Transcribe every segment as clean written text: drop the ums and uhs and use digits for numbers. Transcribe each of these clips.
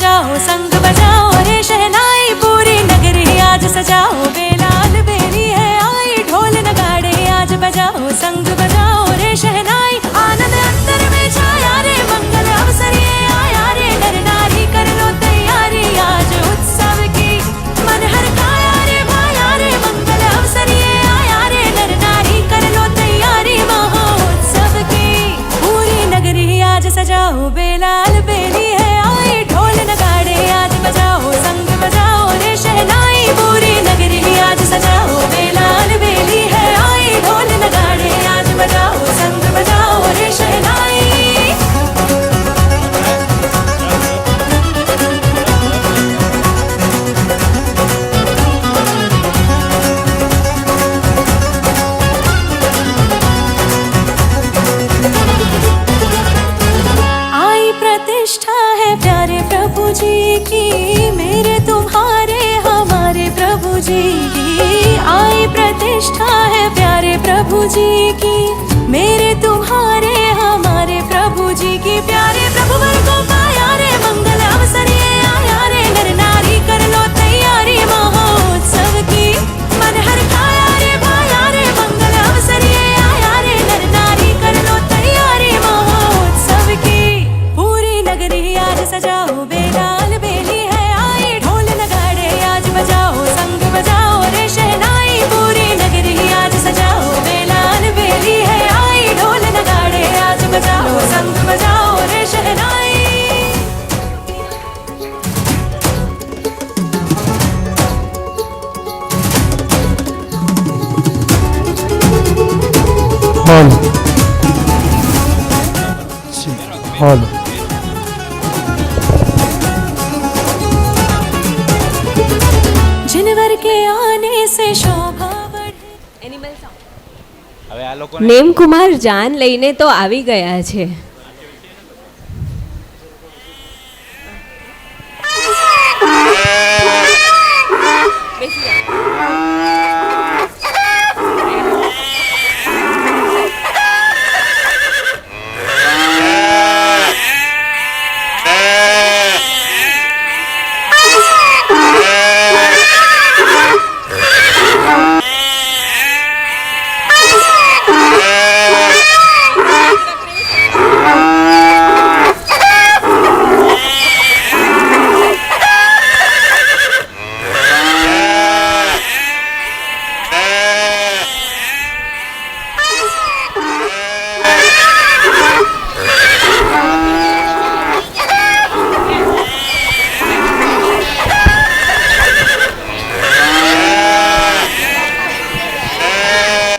बजाओ संग बजाओ रे शहनाई पूरी नगरी आज सजाओ बेलाल बेली है आई ढोल नगाड़े आज बजाओ संग बजाओ रे शहनाई आनंद अंतर में छाया रे मंगल अवसर ये आया रे नर नारी कर लो तैयारी आज उत्सव की मन हर काया रे भाया रे मंगल अवसर ये आया रे नर नारी कर लो तैयारी महोत्सव की पूरी नगरी आज सजाओ बेलाल बेली है आई ढोल नगाड़े आज बजाओ संग बजाओ रे शहनाई पूरी नगरी आज सजाओ बेलाल बेली है आई ढोल नगाड़े आज बजाओ संग बजाओ रे शहनाई आई प्रतिष्ठा है प्यारे प्रभु जी की मेरे तुम्हारे हमारे प्रभु जी की आई प्रतिष्ठा है प्यारे प्रभु जी की मेरे तुम्हारे हमारे प्रभु जी की प्यारे प्रभु वर को पाया रे मंगल अवसर ये आया रे नर नारी कर लो तैयारी महोत्सव की मन हर काया रे भाया रे मंगल अवसर ये आया रे नर नारी कर लो तैयारी महोत्सव की पूरी नगरी आज सजाओ बेलाल बेली है आई ढोल नगाड़े आज बजाओ संग बजाओ रे शहनाई पूरी नगरी आज सजाओ बेलाल बेली है आई ढोल नगाड़े आज बजाओ संग बजाओ रे शहनाई हॉल हॉल जिनवर के आने से शोभा बढ़े હવે આ લોકોને નેમકુમાર જાન લઈને તો આવી ગયા છે.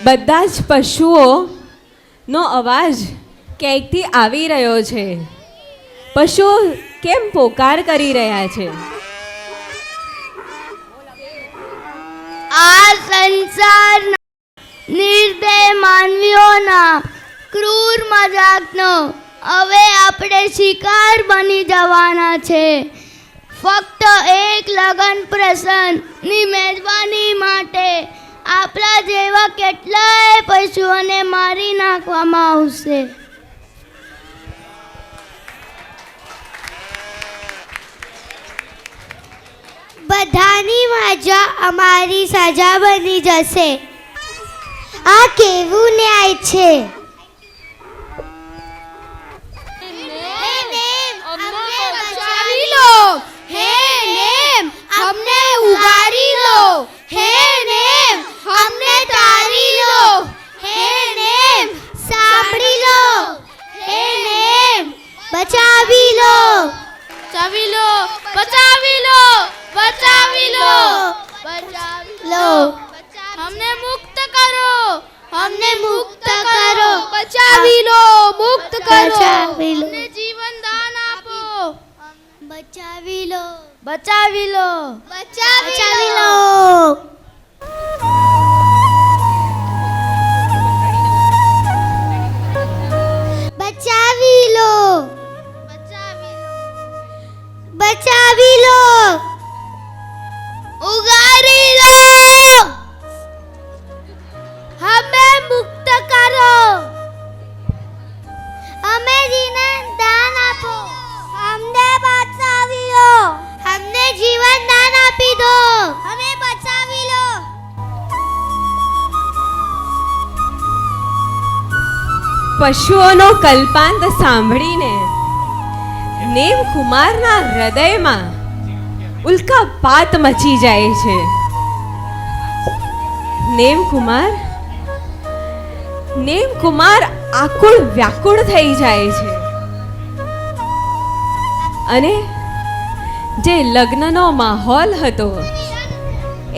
બધા જ પશુઓનો અવાજ ક્યાંકથી આવી રહ્યો છે. પશુઓ કેમ પોકાર કરી રહ્યા છે? આ સંસારના નિર્દય માનવીઓના ક્રૂર મજાકનો હવે આપણે શિકાર બની જવાના છે. ફક્ત એક લગ્ન પ્રસંગની મેજબાની માટે આપણા જેવા કેટલાય પશુઓને મારી નાખવામાં આવશે. બધાની મજા અમારી સજા બની જશે. આ કેવું ન્યાય છે? हमने उगारी लो, हे नेम हमने तारी लो, हे नेम सांभળી लो, हे नेम बचावी लो, बचावी लो, बचावी लो, बचावी लो, बचावी लो, हमने मुक्त करो, हमने मुक्त करो, बचावी लो, मुक्त करो, हमने जीवन दान आपो, बचावी लो, बचावी लो, बचावी लो. बचावी लो, बचावी लो, उगारी लो, हमें मुक्त करो, हमें जीवन दान आपो, हमने बचावी लो. પશુઓનો કલ્પાંત સાંભળીને નેમકુમારના હૃદયમાં ઉલ્કાપાત મચી જાય છે. નેમકુમાર આકુળ વ્યાકુળ થઈ જાય છે અને જે લગ્નનો માહોલ હતો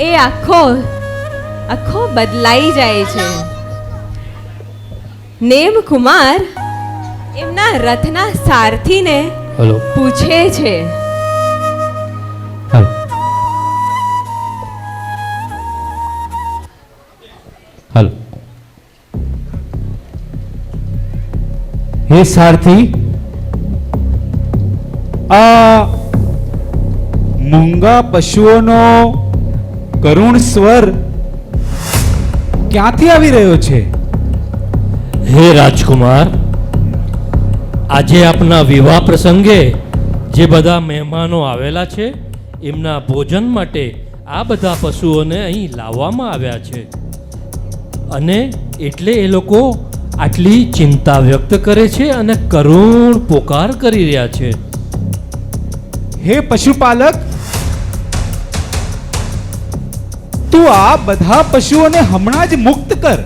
એ આખો બદલાઈ જાય છે. નેમકુમાર એમના રથના સારથીને હલો પૂછે છે, હલો હલો હે સારથી, આ મૂંગા પશુઓનો કરુણ સ્વર ક્યાંથી આવી રહ્યો છે? હે રાજકુમાર, આજે આપના વિવાહ પ્રસંગે જે બધા મહેમાનો આવેલા છે એમના ભોજન માટે આ બધા પશુઓને અહીં લાવવામાં આવ્યા છે અને એટલે એ લોકો આટલી ચિંતા વ્યક્ત કરે છે અને કરુણ પોકાર કરી રહ્યા છે. હે પશુપાલક, તું આ બધા પશુઓને હમણાં જ મુક્ત કર.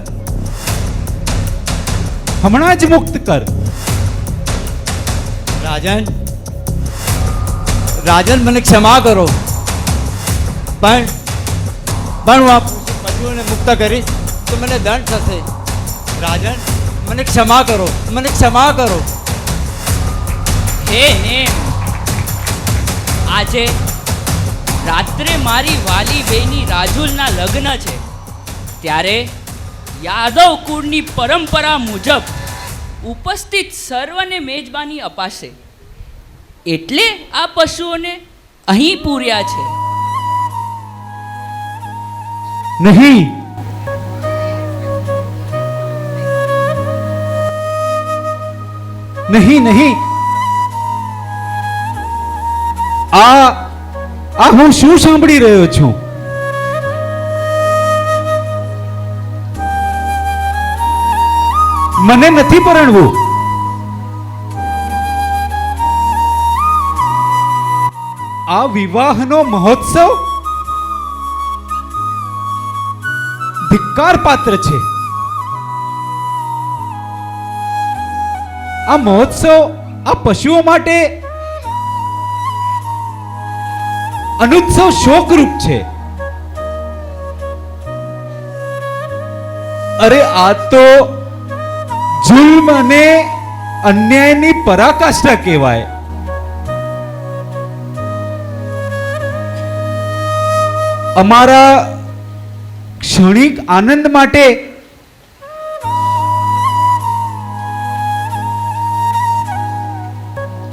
રાજન, મને ક્ષમા કરો, પણ હું આ પશુઓને મુક્ત કરીશ તો મને દંડ થશે. રાજન, મને ક્ષમા કરો. હે નેમ, આજે રાત્રે મારી વાલી બેની રાજુલના લગ્ન છે, ત્યારે યાદવ કુળની પરંપરા મુજબ ઉપસ્થિત સર્વને મેજબાની અપાશે, એટલે આ પશુઓને અહીં પૂર્યા છે. નહીં, આ હું શું સાંભળી રહ્યો છું? મને નથી પરણવું. આ વિવાહનો મહોત્સવ ધિક્કાર પાત્ર છે. આ મહોત્સવ આ પશુઓ માટે અનુત્સવ શોકરૂપ છે. અરે આ તો જુલ્મ અને અન્યાયની પરાકાષ્ઠા કહેવાય. અમારા ક્ષણિક આનંદ માટે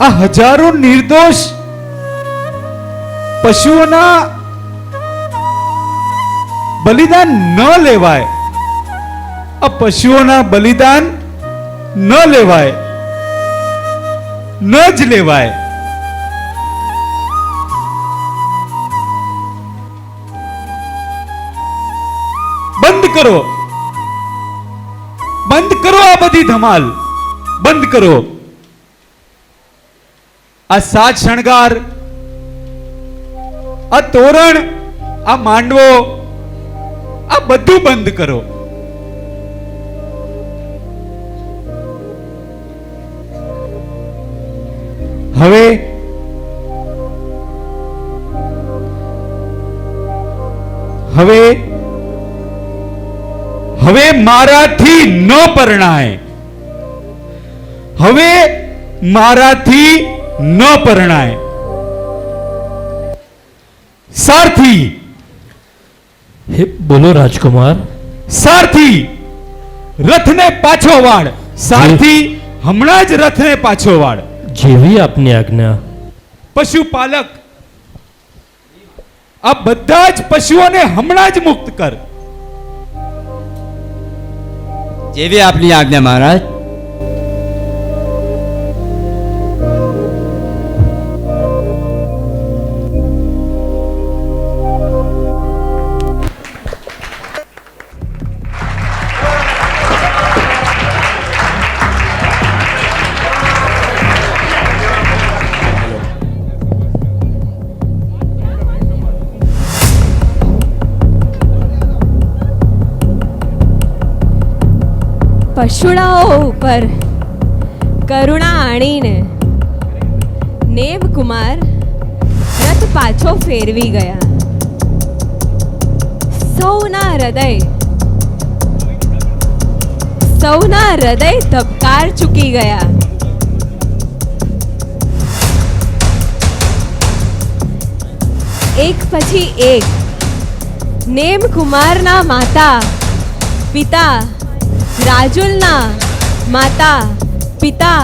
આ હજારો નિર્દોષ પશુઓના બલિદાન ન લેવાય. આ પશુઓના બલિદાન ન લેવાય, ન જ લેવાય. બંધ કરો આ બધી ધમાલ, બંધ કરો. આ સાજ શણગાર, આ તોરણ, આ માંડવો, આ બધું બંધ કરો. હવે મારાથી ન પરણાય. હવે મારાથી ન પરણાય. સારથી, હે બોલો રાજકુમાર. સારથી, રથને પાછો વાળ. સારથી, હમણાં જ રથને પાછો વાળ. જેવી આપની આજ્ઞા. પશુપાલક, આ બધા જ પશુઓને હમણાં જ મુક્ત કર. જેવી આપની આજ્ઞા મહારાજ. પશુડાઓ ઉપર કરુણા આણીને નેમકુમાર રથ પાછો ફેરવી ગયા. સૌના હૃદય ધબકાર ચૂકી ગયા. એક પછી એક નેમકુમારના માતા પિતા, રાજુલના માતા પિતા,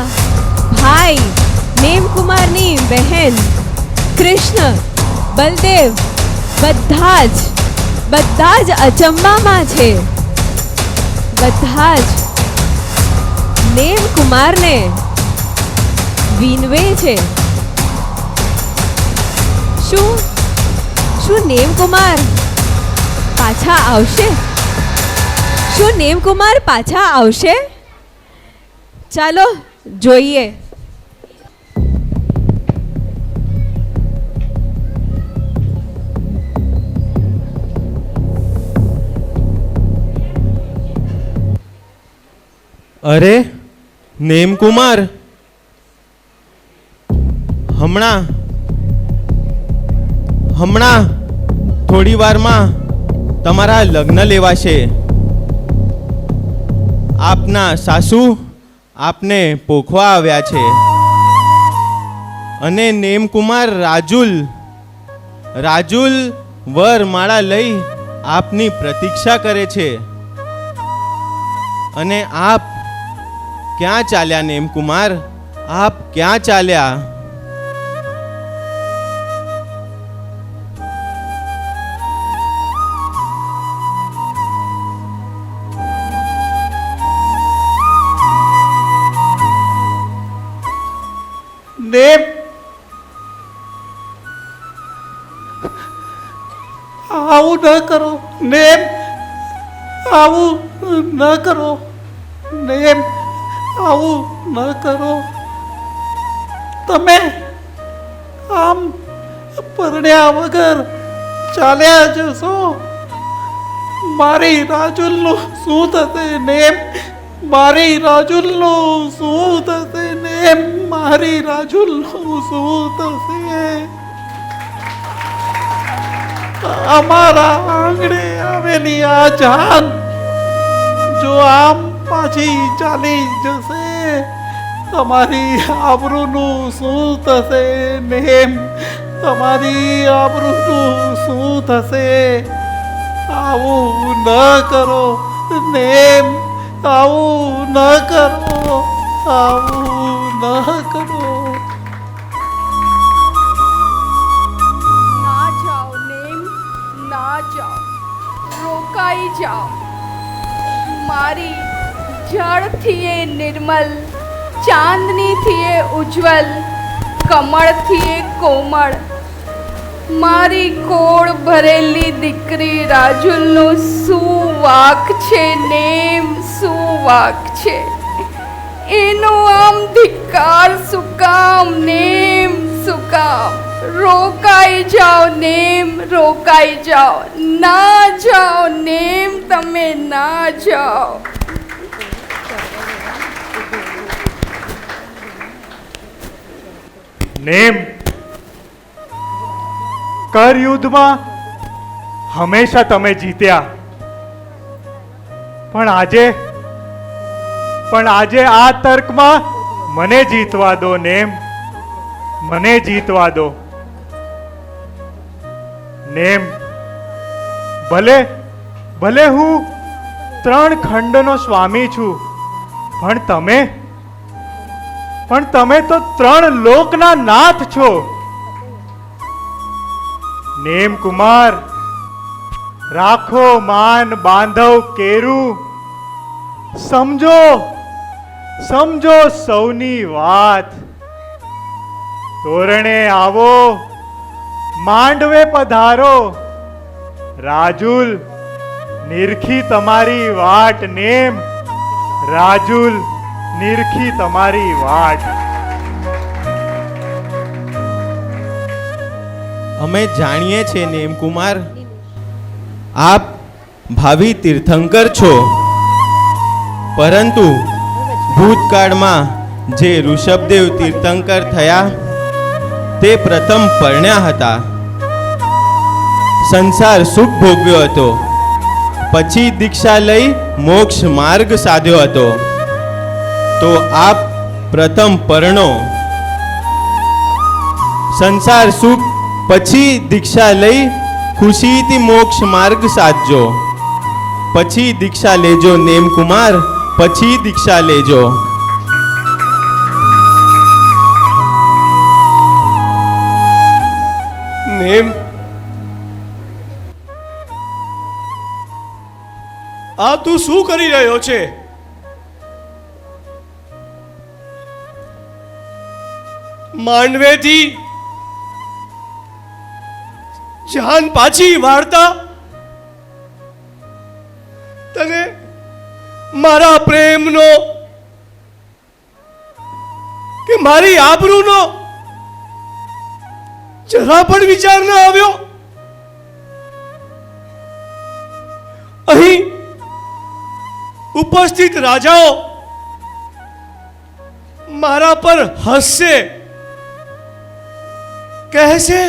ભાઈ, નેમકુમારની બહેન, કૃષ્ણ, બલદેવ બધા જ અચંબામાં છે. બધા જ નેમકુમારને વિનવે છે. શું નેમકુમાર પાછા આવશે? શું નેમકુમાર પાછા આવશે? ચાલો જોઈએ. અરે નેમકુમાર, હમણાં થોડી વારમાં તમારા લગ્ન લેવાશે. આપના સાસુ આપને પોખવા આવ્યા છે અને નેમકુમાર રાજુલ વરમાળા લઈ આપની પ્રતીક્ષા કરે છે. અને આપ ક્યાં ચાલ્યા નેમકુમાર? આપ ક્યાં ચાલ્યા? નેમ, આવું ન કરો નેમ, આવું ન કરો નેમ, આવું ન કરો. તમે આમ પરણ્યા વગર ચાલ્યા જશો. મારી રાજુલનું શું થશે નેમ? મારી રાજુલનું શું થશે નેમ? મારી રાજુલનું શું થશે? અમારા આંગણે આવેલી આ જાન જો આમ પાછી ચાલી જશે, તમારી આબરૂનું શું થશે નેમ? તમારી આબરૂનું શું થશે? આવું ન કરો નેમ, આવું ન કરો, આવું ન કરો. ના જાઓ નેમ, ના જાઓ, રોકાઈ જાઓ. મારી જળથી એ નિર્મલ, ચાંદનીથી એ ઉજ્જવલ, કમળથી એ કોમળ, મારી કોળ ભરેલી દીકરી રાજુલનો શું વાંક છે નેમ? શું વાંક છે? એનો આમ ધિક્કાર શું કામ નેમ? શું કામ? રોકાઈ જાઓ નેમ, રોકાઈ જાઓ. ના જાઓ નેમ, તમે ના જાઓ. નેમ, કર યુદ્ધમાં હંમેશા તમે જીત્યા, પણ આજે આ તર્કમાં મને જીતવા દો નેમ, મને જીતવા દો નેમ. ભલે હું 3 ખંડનો સ્વામી છું, પણ તમે તો 3 લોકના નાથ છો નેમ કુમાર. રાખો માન બાંધવ કેરું, સમજો સૌની વાત. તોરણે આવો, માંડવે પધારો, રાજુલ નિરખી તમારી વાટ નેમ, રાજુલ નિરખી તમારી વાટ. અમે જાણીએ છીએ નેમકુમાર, આપ ભાવિ તીર્થંકર છો. પરંતુ ભૂતકાળમાં જે ઋષભદેવ તીર્થંકર થયા તે પ્રથમ પરણ્યા હતા, સંસાર સુખ ભોગવ્યો હતો, પછી દીક્ષા લઈ મોક્ષ માર્ગ સાધ્યો હતો. તો આપ પ્રથમ પરણો, સંસાર સુખ પછી દીક્ષા લઈ ખુશીથી મોક્ષ માર્ગ સાધજો. પછી દીક્ષા લેજો નેમકુમાર, પછી દીક્ષા લેજો. નેમ, આ તું શું કરી રહ્યો છે? માંડવેથી જાન પાછી વાળતા તને મારા પ્રેમનો કે મારી આબરૂનો જરા પણ વિચાર ન આવ્યો? અહીં ઉપસ્થિત રાજાઓ મારા પર હસશે, કહેશે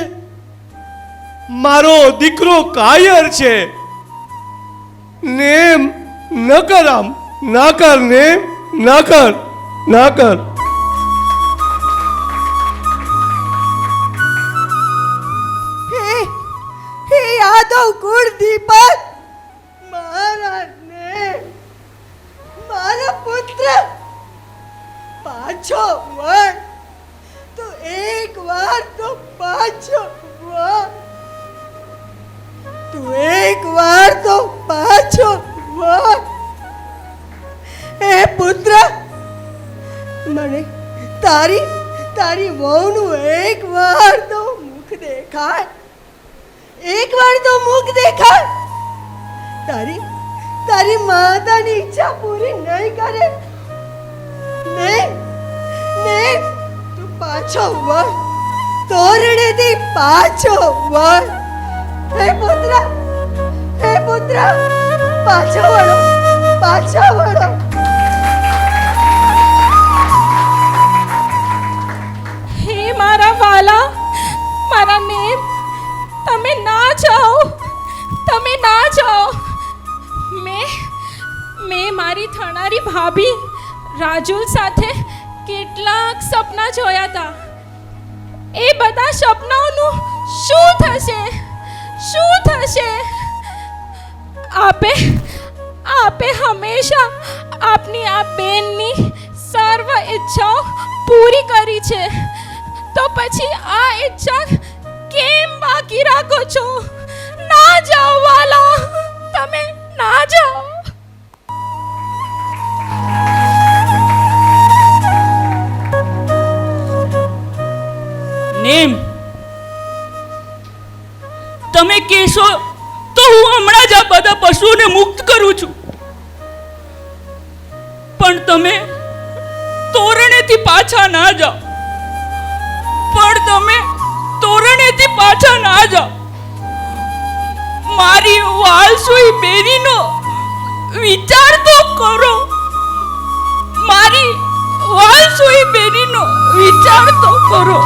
મારો દીકરો કાયર છે. નેમ ન કર, આમ ના કર નેમ, ના કર, ના કર. હે યાદવ કુળ દીપક, મારા પુત્ર પાછો વળ. તું એક વાર તો પાછો વળ, તું એક વાર તો પાછો વળ. હે પુત્ર, મને તારી વહુનું એક વાર તો મુખ દેખાય, એક વાર તો મુખ દેખાય. તારી માતાની ઈચ્છા પૂરી નહીં કરે? નહીં, તું પાછો વળ, તોરણેથી પાછો વળ. હે પુત્ર, પાછો વળો, પાછો વળો. હે મારા વાલા, મારા નેમ, તમે ના જાઓ, તમે ના જાઓ. મેં મારી થનારી ભાભી રાજુલ સાથે કેટલાક સપના જોયા હતા. એ બધા સપનાઓનું શું થશે, શું થશે? આપે હંમેશા આપની આ બેનની સર્વ ઈચ્છાઓ પૂરી કરી છે, તો પછી આ ઈચ્છા કેમ બાકી રાખો છો? ના જાઓ વાલા, તમે ના જાઓ. નેમ, તમે કહેશો તો હું હમણાં જ આ બધા પશુઓને મુક્ત કરું છું, પણ તમે તોરણેથી પાછા ના જાઓ, મારી વાલસુઈ બેરીનો વિચાર તો કરો, મારી વાલસુઈ બેરીનો વિચાર તો કરો.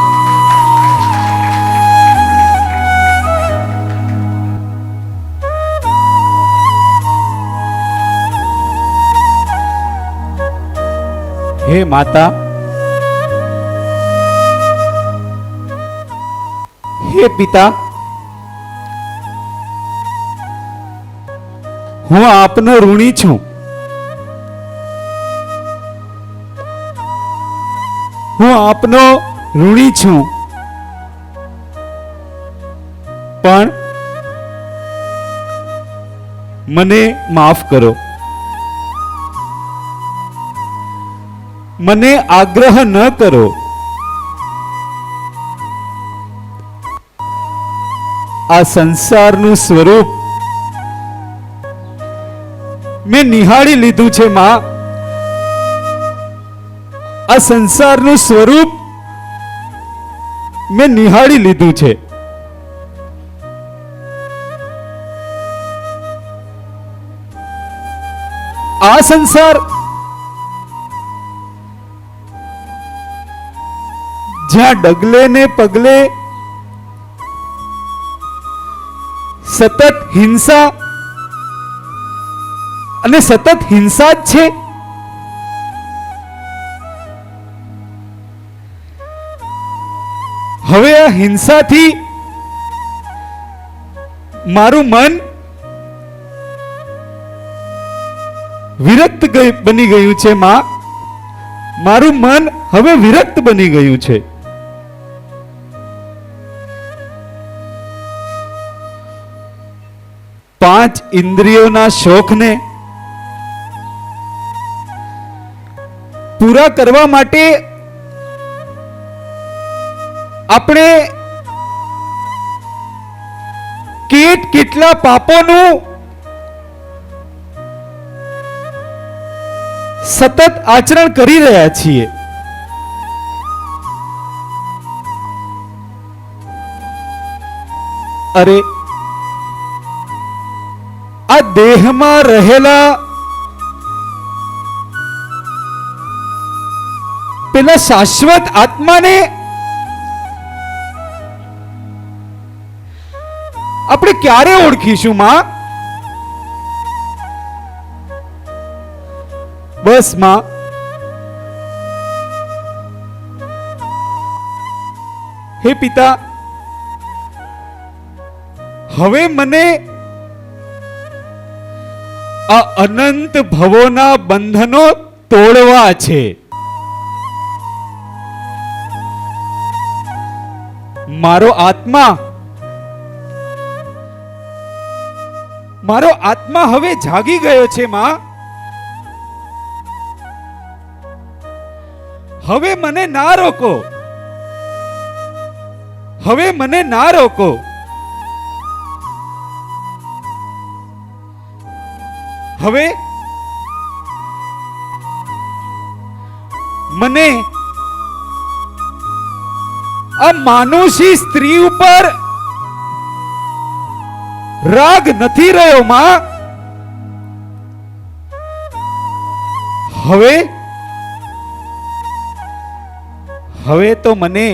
હે માતા, હે પિતા, હું આપનો ઋણી છું. હું આપનો ઋણી છું, પણ મને માફ કરો. મને આગ્રહ ન કરો. આ સંસારનું સ્વરૂપ મેં નિહાળી લીધું છે માં. આ સંસારનું સ્વરૂપ મેં નિહાળી લીધું છે. આ સંસાર જ્યાં ડગલે ને પગલે સતત હિંસા અને સતત હિંસા જ છે. હવે આ હિંસાથી મારું મન વિરક્ત બની ગયું છે માં. મારું મન હવે વિરક્ત બની ગયું છે. પાંચ ઇન્દ્રિયોના શોખને પૂરા કરવા માટે આપણે કેટલા પાપોનું સતત આચરણ કરી રહ્યા છીએ. અરે આ દેહમાં રહેલા પેલા શાશ્વત આત્માને આપણે ક્યારે ઓળખીશું માં? બસ માં, હે પિતા, હવે મને આ અનંત ભવોના બંધનો તોડવા છે. મારો આત્મા હવે જાગી ગયો છે માં. હવે મને ના રોકો, હવે મને ના રોકો. હવે મને આ માનુષી સ્ત્રી ઉપર રાગ નથી રહ્યો માં. હવે તો મને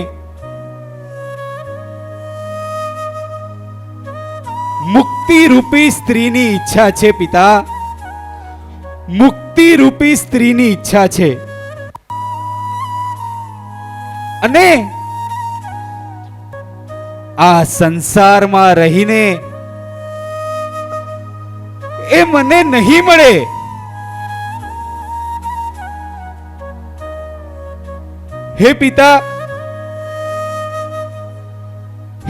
મુક્તિ રૂપી સ્ત્રીની ઈચ્છા છે પિતા. મુક્તિ રૂપી સ્ત્રીની ઈચ્છા છે. અને આ સંસારમાં રહીને એ મને નહીં મળે. હે પિતા,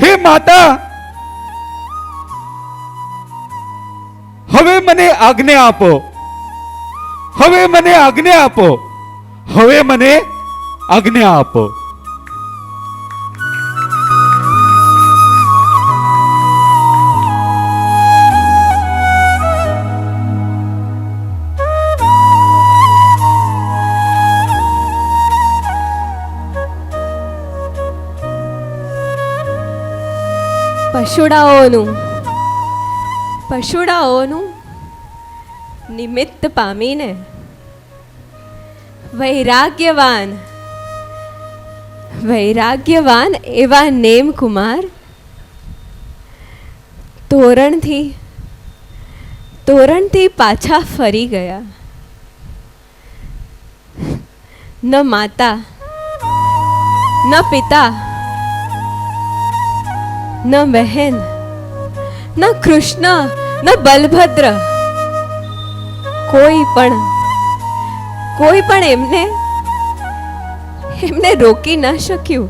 હે માતા, હવે મને આજ્ઞા આપો. હવે મને આજ્ઞા આપો. હવે મને આજ્ઞા આપો. પશુડાઓનું નિમિત્ત પામીને વૈરાગ્યવાન એવા નેમકુમાર તોરણથી પાછા ફરી ગયા. ન માતા, ન પિતા, ન બહેન, ન કૃષ્ણ, ન બલભદ્ર, કોઈ પણ એમને રોકી ન શક્યું.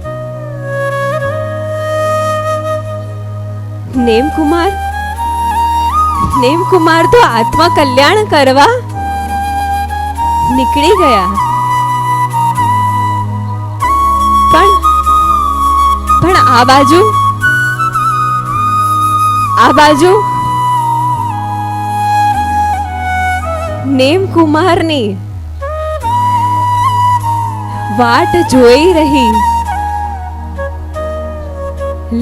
નેમકુમાર તો આત્મા કલ્યાણ કરવા નીકળી ગયા. પણ આ બાજુ નેમકુમારની વાટ જોઈ રહી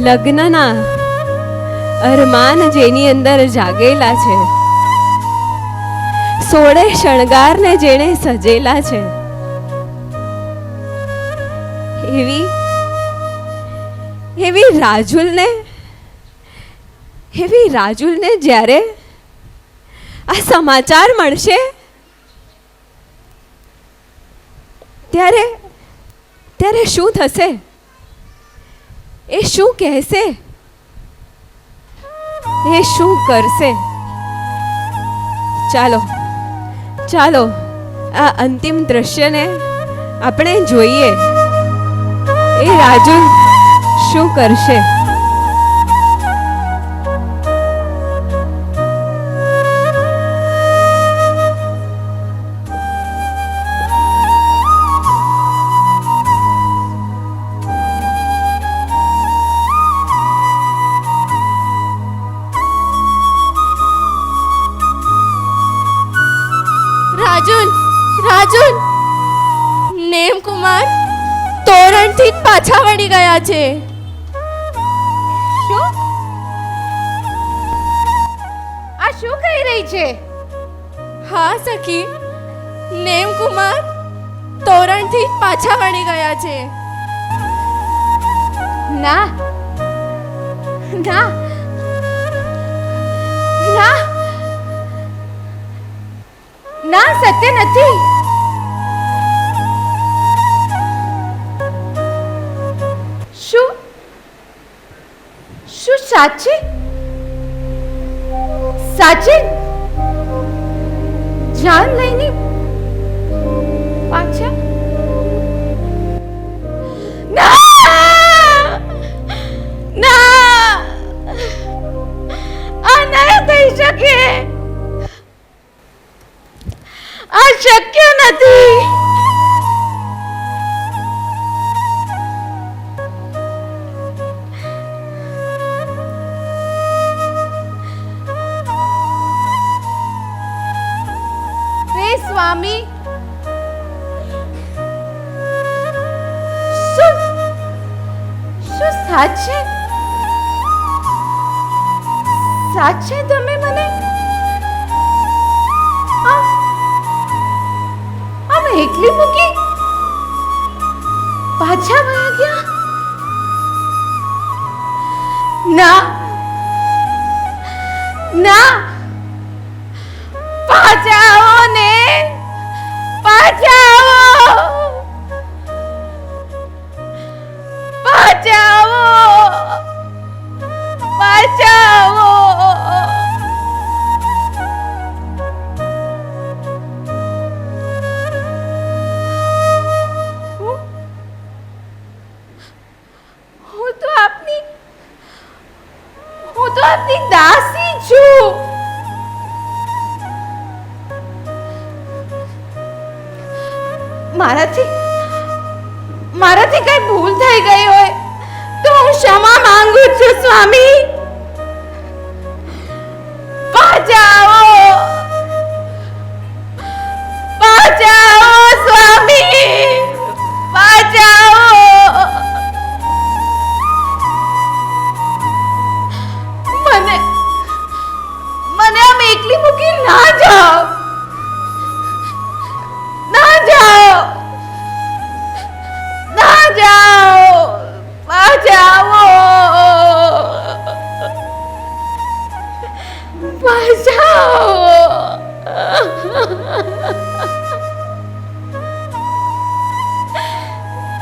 લગ્નના અરમાન જેની અંદર જાગેલા છે, 16 શણગારને જેણે સજેલા છે, એવી રાજુલને જ્યારે આ સમાચાર મળશે ત્યારે શું થશે? એ શું કહેશે? એ શું કરશે? ચાલો આ અંતિમ દ્રશ્યને આપણે જોઈએ. એ રાજુલ શું કરશે? રાજુલ નેમકુમાર તોરણથી જ પાછા વળી ગયા છે. શું? આ શું કહી રહી છે? હા સખી, નેમકુમાર તોરણથી જ પાછા વળી ગયા છે. ના ના ના ના, સત્ય નથી. શું સાચે જાન લઈને પાછા? ના, આ નહીં થઈ શકે. આ શક્ય નથી. હે સ્વામી, શું સાચે તમે મને એકલી મૂકી પાછા વયા ગયા? ના, પાછા આવો ને, પાછા આવો. હું તો આપની દાસી છું. મારાથી કઈ ભૂલ થઈ ગઈ હોય તો હું ક્ષમા માંગુ છું સ્વામી. પાછા આવો સ્વામી, પાછા આવો. મને આમ એકલી મૂકી ના જાઓ.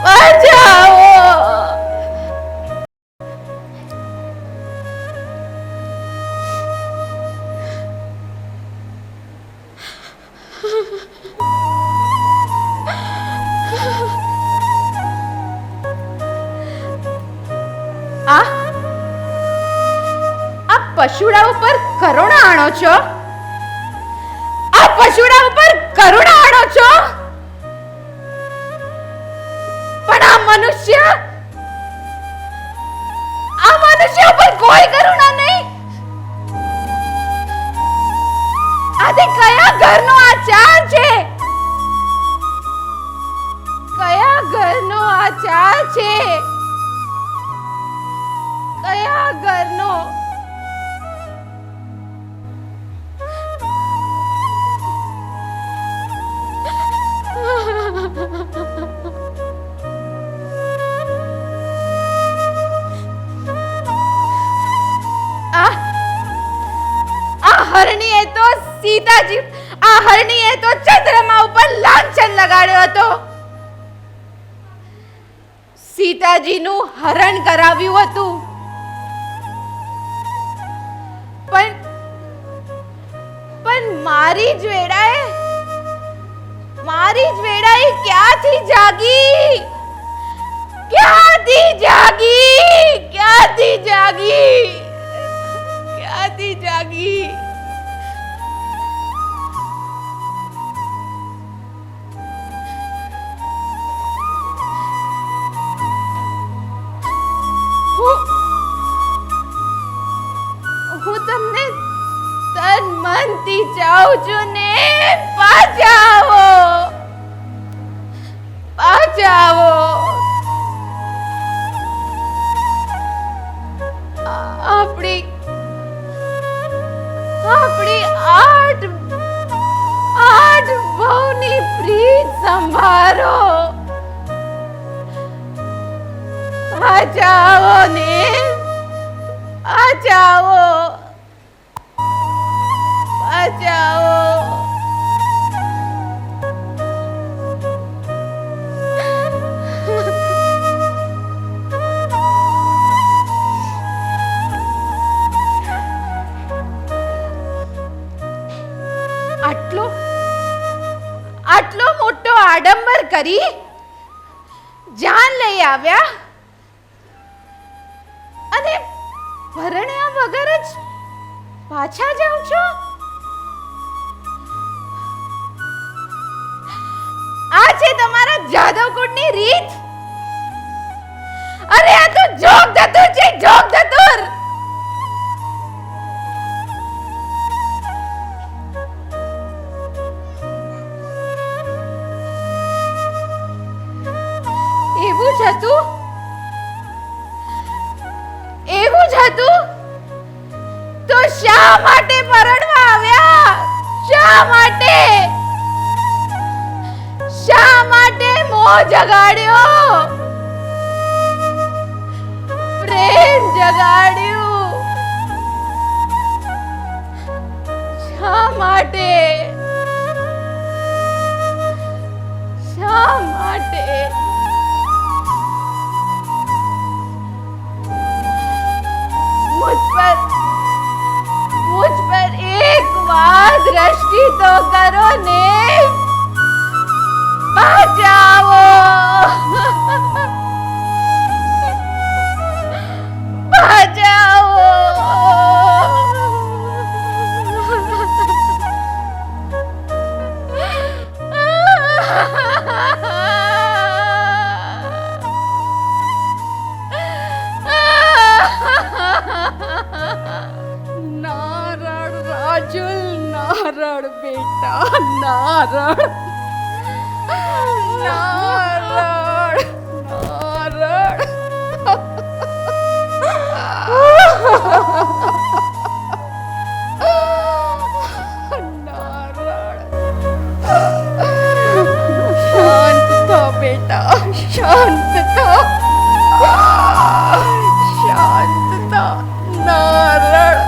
પાછા આવો. આ પશુડા ઉપર કરુણા આણો છો? પણ આ મનુષ્ય ઉપર કોઈ કરુણા નહીં. આથી કયા ઘરનો આ ચાલ છે? કયા ઘરનો આ ચાલ છે? કયા ઘરનો? હરણીએ તો સીતાજી આ હરણીએ તો ચંદ્રમા ઉપર લાંછન લગાડ્યો હતો. સીતાજીનું હરણ કરાવ્યું હતું. પણ મારી જ વેળાએ ક્યાંથી જાગી? ક્યાંથી જાગી? હું તમને તન મનથી ચાહું છું ને. પાછા આવો. આપણી આઠ બહુની પ્રીત સંભાળો. પાછા આવો ને. પાછા આવો. આટલો મોટો આડંબર કરી જાન લઈ આવ્યા અને ભરણ્યા વગર જ પાછા જાવ છો. આ છે તમારા જાદવકુળની રીત. અરે આ તો જોગ ધતુર છે, જોગ ધતુર. એવું જ હતું તો શા માટે પરણવા આવ્યા? શા માટે મોહ જગાડ્યો? પ્રેમ જગાડ્યું? શા માટે? मुझ पर एक बार दृष्टि तो करो ने. बचाओ. નારળ બેટા, નારળ. શાંત થા બેટા, શાંત થા. નારળ.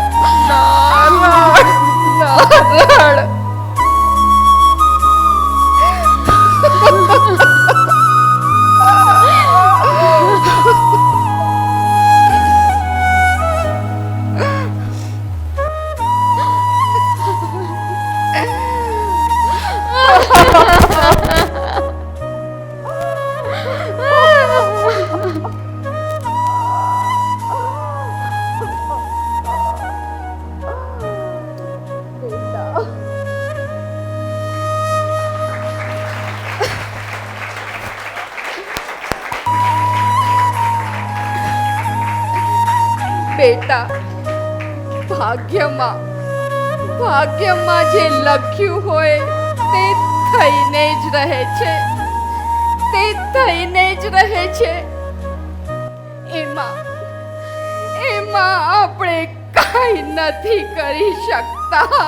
બેટા, ભાગ્યમાં જે લખ્યું હોય તે થઈને જ રહે છે. એમાં આપણે કાંઈ નથી કરી શકતા.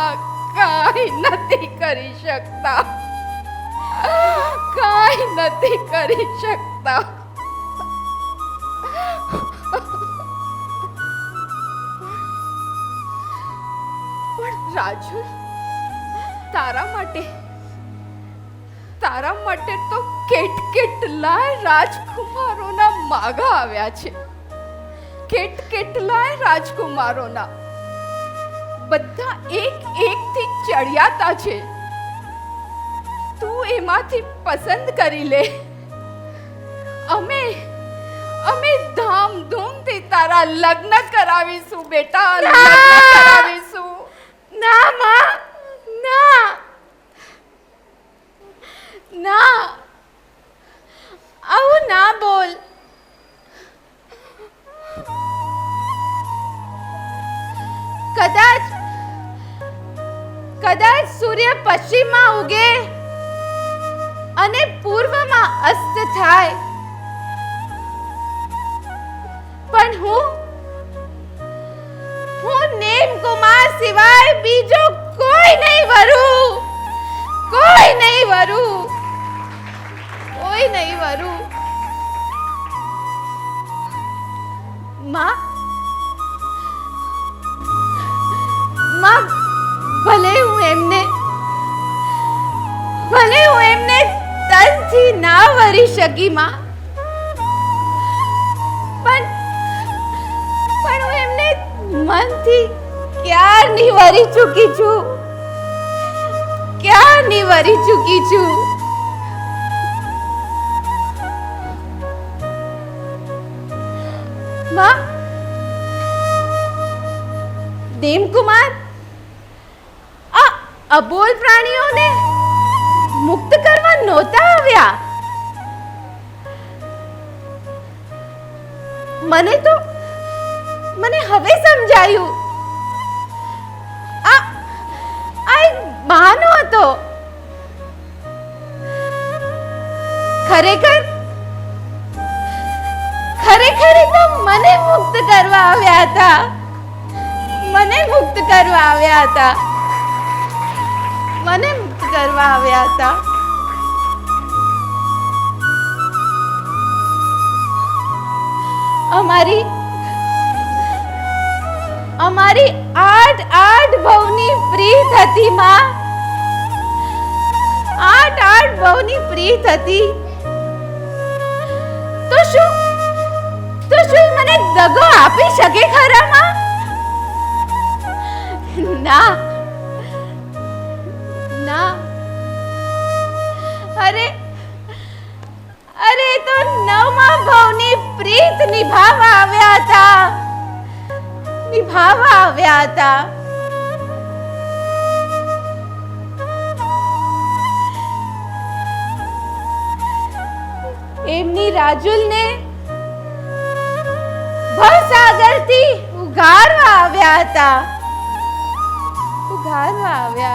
પણ રાજુ, તારા માટે તો કેટલાય રાજકુમારોના માગા આવ્યા છે. કેટલાય રાજકુમારોના, બધા એક ચડિયાતા છે. તું એમાંથી પસંદ કરી લે. અમે ધામધૂમથી તારા લગ્ન કરાવીશું બેટા, લગ્ન કરાવીશું. ના માં, ના, આવું ના બોલ. કદાચ સૂર્ય પશ્ચિમમાં ઉગે અને પૂર્વમાં અસ્ત થાય, પણ હું નેમ કુમાર સિવાય બીજો કોઈ નહીં વરું. માં, ભલે હું એમને તનથી ના વરી શકી માં, પણ હું એમને મનથી ક્યારની વરી ચૂકી છું. માં, દેમકુમાર આ અબોલ પ્રાણીઓને મુક્ત કરવા નહોતા આવ્યા. મને હવે સમજાયું. આ એક બહાનો હતો. ખરેખર તો મને મુક્ત કરવા આવ્યા હતા. અમારી આઠ બહુની પ્રીત હતી માં. આઠ બહુની પ્રીત હતી. તો શું મને દગો આપી શકે ખરા માં? ના. અરે તો નવમા ભાવની પ્રીત નિભાવવા આવ્યા હતા. એમની રાજુલને ભવસાગરથી ઉગારવા આવ્યા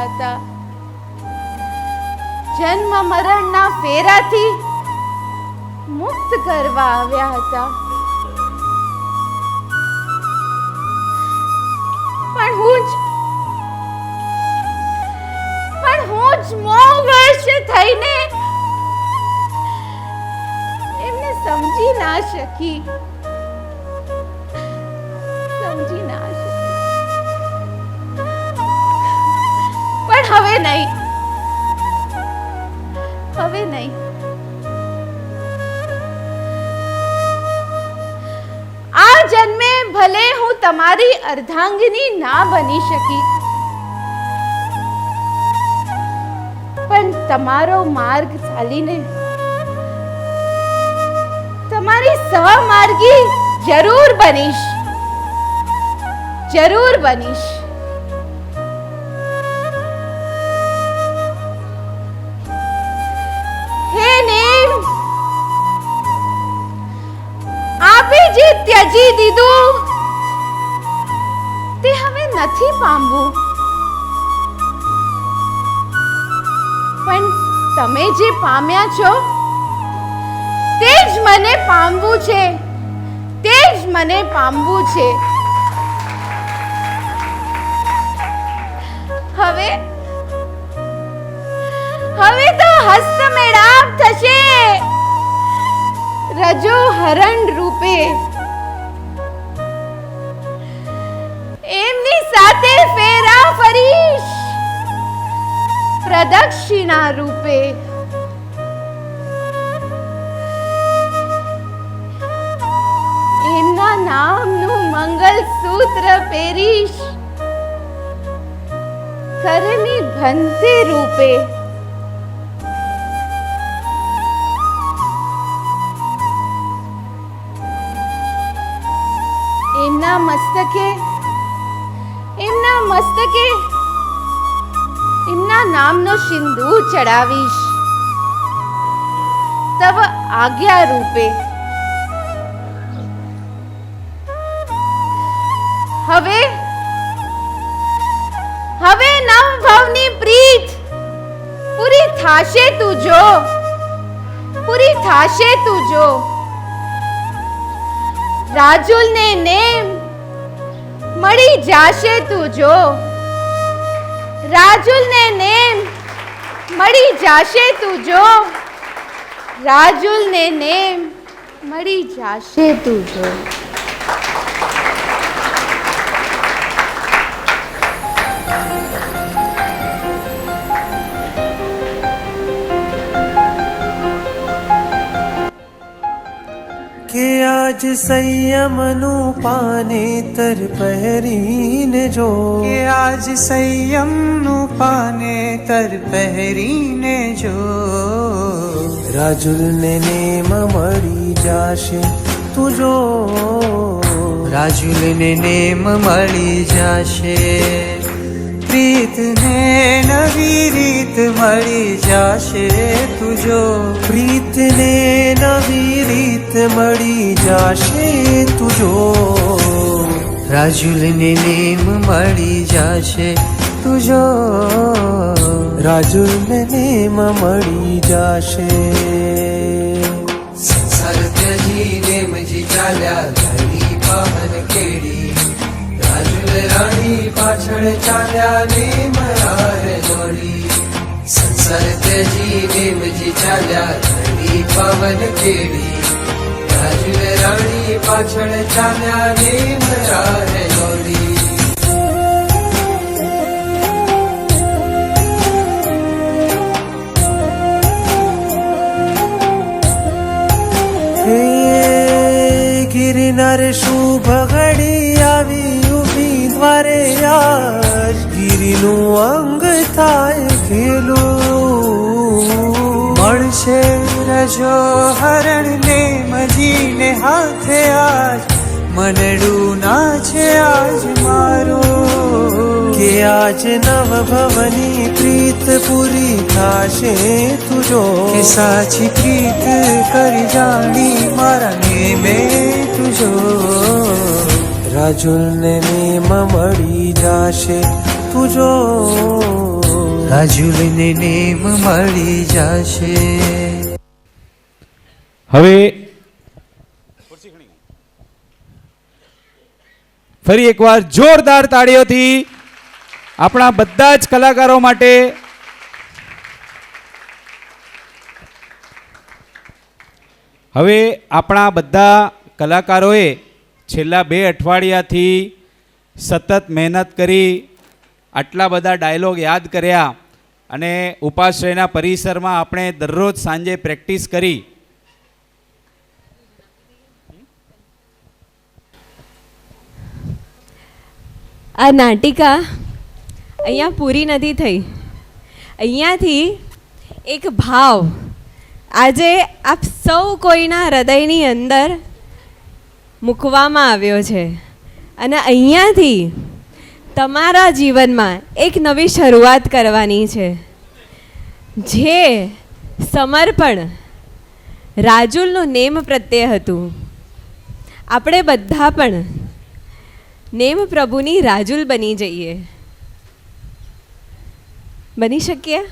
હતા. જન્મ મરણના ફેરાથી મુક્ત કરવા આવ્યા હતા. પણ હું જ મોહવશ થઈને એમને સમજી ના શકી. પણ હવે નહીં. આ જન્મે ભલે હું તમારી અર્ધાંગિની ના બની શકી, પણ તમારો માર્ગ ચાલીને તમારી સહમાર્ગી જરૂર બનીશ. હે નેમ, આપે જે ત્યજી દીધું તે હવે નથી પામવું, પણ તમે જે પામ્યા છો તે જ મને પામવું છે. હવે તો હસ્તમેળાપ થશે રજો હરણ રૂપે. એમની સાથે ફેરા ફરી પ્રદક્ષિણા રૂપે. એમના નામનું મંગલસૂત્ર પહેરીશ, કરની ભંતી રૂપે. એમના મસ્તકે એમના નામનો સિંદૂર ચડાવીશ, તવ આજ્ઞા રૂપે. હવે નવ ભાવની પ્રીત પૂરી થાશે તું જો, પૂરી થાશે તું જો. રાજુલને નેમ મળી જાશે તું જો, રાજુલને નેમ મળી જાશે તું જો, રાજુલને નેમ મળી જાશે તું જો. કે આજ સંયમનું પાનેતર પહેરીને જો, કે આજ સંયમનું પાનેતર પહેરીને જો, રાજુલને નેમ મળી જાશે તું જો, રાજુલને નેમ મળી જાશે. પ્રીતને નવી રીત મળી જાશે તું જો, પ્રીતને નવી રીત મળી જાશે તું જો, રાજુલને નેમ મળી જાશે તું જો, રાજુલને નેમ મળી જાશે. સંસાર ત્યજી નેમજી ચાલ્યા ધણી પાવન કેડી, રાજુલ રાણી પાછળ ચાલ્યા નેમ હાર જોડી. સંસાર ત્યજી નેમજી ચાલ્યા ધણી પાવન કેડી, રાજુલ રાણી પાછળ ચાલ્યા નેમ હાર જોડી. ગિરનાર શુભ ઘડી આવી ઉભી દ્વારે આજ, ગિરિનું અંગ થાય ખેલું. મળશે રજો હરણ ને મજીને હાથે આજ, મનડું ના છે આજ મારું. કે આજ નવ ભવની પ્રીત પૂરી થાશે તું જો, કે સાચી પ્રીત કરી જાણી મારા નેમે તું જો, રાજુલને નેમ મળી જાશે તું જો, રાજુલને નેમ મળી જાશે. હવે ફરી એકવાર જોરદાર તાળીઓથી આપણા બધા જ કલાકારો માટે. હવે આપણા બધા કલાકારોએ છેલ્લા 2 અઠવાડિયાથી સતત મહેનત કરી આટલા બધા ડાયલોગ યાદ કર્યા અને ઉપાશ્રયના પરિસરમાં આપણે દરરોજ સાંજે પ્રેક્ટિસ કરી. આ નાટિકા અહીંયા પૂરી નથી થઈ. અહીંયાથી એક ભાવ આજે આપ સૌ કોઈના હૃદયની અંદર મૂકવામાં આવ્યો છે અને અહીંયાથી તમારા જીવનમાં એક નવી શરૂઆત કરવાની છે. જે સમર્પણ રાજુલનું નેમ પ્રત્યે હતું, આપણે બધા પણ નેમ પ્રભુની રાજુલ બની જઈએ. બની શકીએ?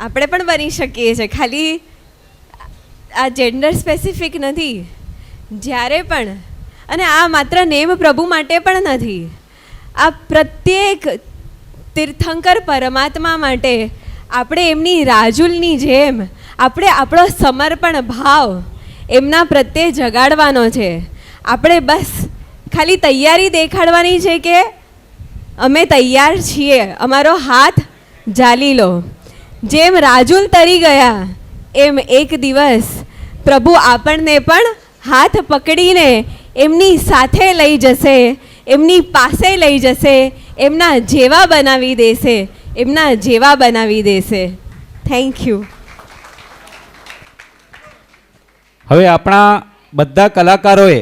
આપણે પણ બની શકીએ છીએ. ખાલી આ જેન્ડર સ્પેસિફિક નથી. જ્યારે પણ, અને આ માત્ર નેમ પ્રભુ માટે પણ નથી, આ પ્રત્યેક તીર્થંકર પરમાત્મા માટે આપણે એમની રાજુલની જેમ આપણે આપણો સમર્પણ ભાવ એમના પ્રત્યે જગાડવાનો છે. આપણે બસ ખાલી તૈયારી દેખાડવાની છે કે અમે તૈયાર છીએ, અમારો હાથ ઝાલી લો. જેમ રાજુલ તરી ગયા એમ એક દિવસ પ્રભુ આપણને પણ હાથ પકડીને એમની સાથે લઈ જશે, એમની પાસે લઈ જશે, એમના જેવા બનાવી દેશે, એમના જેવા બનાવી દેશે. Thank you. હવે આપણા બધા કલાકારોએ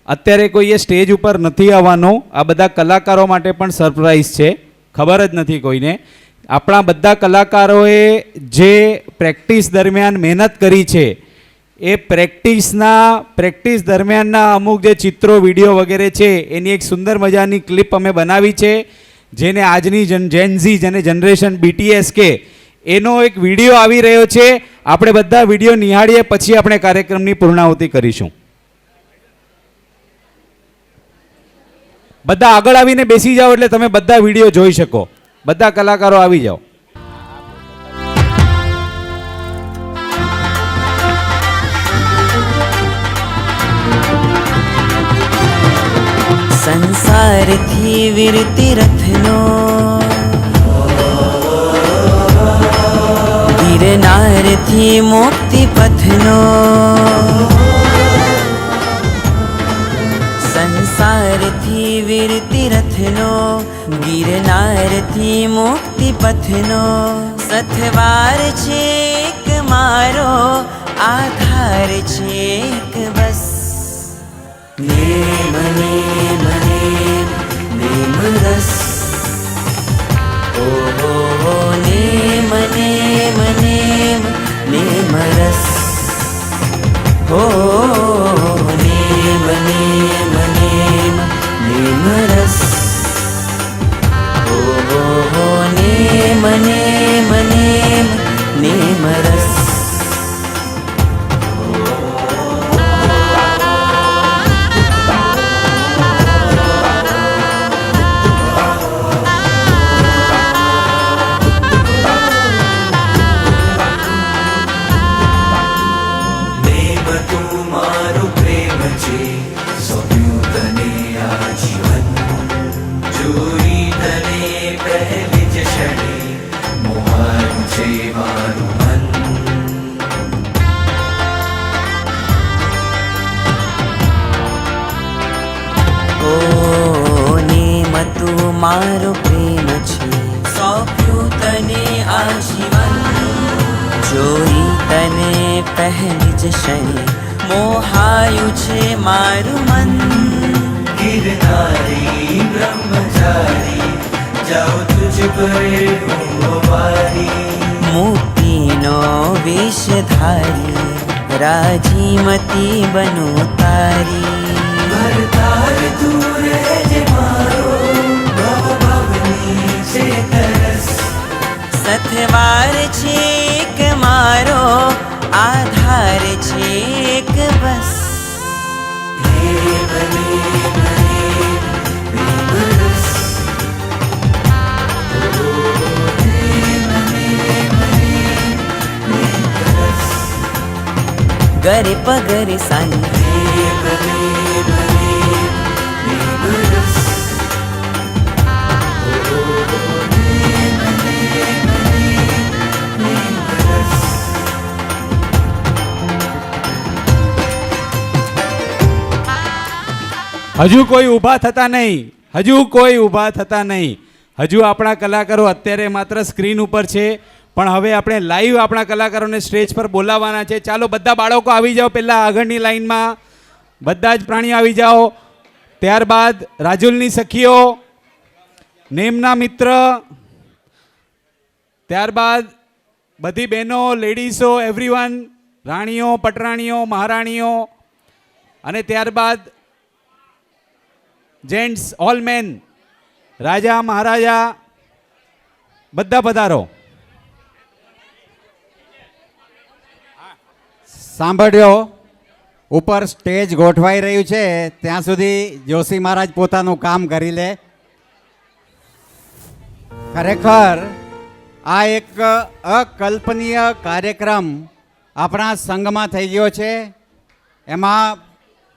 અત્યારે કોઈએ સ્ટેજ ઉપર નથી આવવાનું. આ બધા કલાકારો માટે પણ સરપ્રાઈઝ છે, ખબર જ નથી કોઈને. આપણા બધા કલાકારોએ જે પ્રેક્ટિસ દરમિયાન મહેનત કરી છે એ પ્રેક્ટિસ દરમિયાનના અમુક જે ચિત્રો, વિડીયો વગેરે છે એની એક સુંદર મજાની ક્લિપ અમે બનાવી છે, જેને આજની જેનઝી જેને જનરેશન BTS કે એનો એક વિડીયો આવી રહ્યો છે. આપણે બધા વિડીયો નિહાળીએ પછી આપણે કાર્યક્રમની પૂર્ણાહુતિ કરીશું. બધા આગળ આવીને બેસી જાઓ એટલે તમે બધા વિડીયો જોઈ શકો. બધા કલાકારો આવી જાઓ. સંસારથી વિરતી રથનો ગિરનારથી મુક્તિ પથનો સંસારથી વિરતી રથનો ગિરનારથી મુક્તિ પથનો સથવાર છે એક મારો આધાર છે એક બસ નેમ નેમ નેમ નેમ રસ ઓ નેમ નેમ નેમ નેમ રસ ઓ નેમ નેમ નેમ નેમ રસ ઓ નેમ નેમ નેમ નેમ રસ. મારો પ્રેમ છે સોંપ્યું તને આજીવન જોઈ તને પહેલી જ ક્ષણે મોહાયું છે મારું મન ગિરનારી બ્રહ્મચારી જાઓ તુજ પર મુક્તિનો વેશ ધારી રાજીમતી બનો તારી ભરતાર તું રહેજે મારો સથવાર છે એક મારો આધાર છે એક બસ ગરે પગરે સાની હજુ કોઈ ઊભા થતા નહીં, હજુ કોઈ ઊભા થતા નહીં. હજુ આપણા કલાકારો અત્યારે માત્ર સ્ક્રીન ઉપર છે, પણ હવે આપણે લાઈવ આપણા કલાકારોને સ્ટેજ પર બોલાવવાના છે. ચાલો બધા બાળકો આવી જાઓ, પહેલાં આગળની લાઈનમાં બધા જ પ્રાણીઓ આવી જાઓ. ત્યારબાદ રાજુલની સખીઓ, નેમના મિત્ર, ત્યારબાદ બધી બહેનો, લેડીઝો, એવરીવન, રાણીઓ, પટરાણીઓ, મહારાણીઓ, અને ત્યારબાદ જેન્ટ્સ, ઓલ મેન, રાજા મહારાજા, બધા પધારો. સાંભળ્યો, ઉપર સ્ટેજ ગોઠવાઈ રહ્યું છે ત્યાં સુધી જોશી મહારાજ પોતાનું કામ કરી લે. ખરેખર આ એક અકલ્પનીય કાર્યક્રમ આપણા સંઘમાં થઈ ગયો છે. એમાં